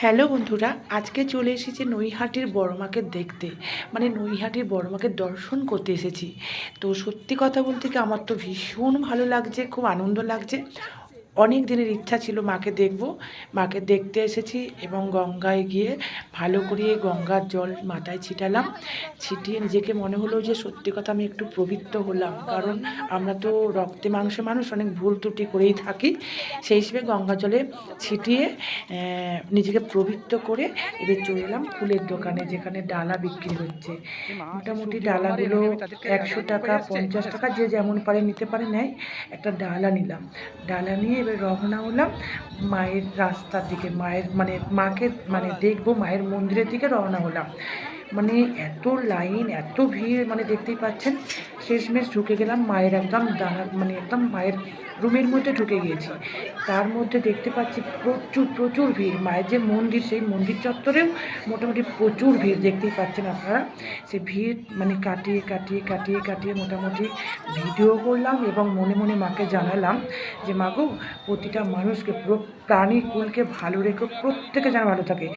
Hello বন্ধুরা, আজকে চলে এসেছি নৈহাটির বড় মাকে দেখতে, মানে নৈহাটির বড় মাকে দর্শন করতে এসেছি। তো সত্যি কথা বলতে কি আমার তো ভীষণ ভালো লাগছে, খুব আনন্দ লাগছে। অনেক দিনের ইচ্ছা ছিল মাকে দেখব, মাকে দেখতে এসেছি এবং গঙ্গায় গিয়ে ভালো করে গঙ্গার জল মাথায় ছিটালাম। ছিটিয়ে নিজেকে মনে হলো যে সত্যি কথা আমি একটু পবিত্র হলাম, কারণ আমরা তো রক্তে মাংসে মানুষ, অনেক ভুল ত্রুটি করেই থাকি। সেই হিসেবে গঙ্গা জলে ছিটিয়ে নিজেকে পবিত্র করে এবার চলে এলাম ফুলের দোকানে, যেখানে ডালা বিক্রি হচ্ছে। মোটামুটি ডালাগুলো 100 টাকা, 50 টাকা, যে যেমন পারে নিতে পারে নেয়। একটা ডালা নিলাম, ডালা নিয়ে এবার রওনা হলাম মায়ের রাস্তার দিকে, মায়ের মানে মাকে মানে দেখবো, মায়ের মন্দিরের দিকে রওনা হলাম। মানে এত লাইন, এত ভিড়, মানে দেখতেই পাচ্ছেন। শেষমেশ ঢুকে গেলাম মায়ের একদম মানে একদম মায়ের রুমের মধ্যে ঢুকে গিয়েছি। তার মধ্যে দেখতে পাচ্ছি প্রচুর প্রচুর ভিড়। মায়ের যে মন্দির, সেই মন্দির চত্বরেও মোটামুটি প্রচুর ভিড়, দেখতেই পাচ্ছেন আপনারা। সে ভিড় মানে কাটিয়ে কাটিয়ে কাটিয়ে কাটিয়ে মোটামুটি ভিডিও করলাম এবং মনে মনে মাকে জানালাম যে মা গো, প্রতিটা মানুষকে, পুরো প্রাণী কুলকে ভালো রেখো, প্রত্যেকে যেন ভালো থাকে।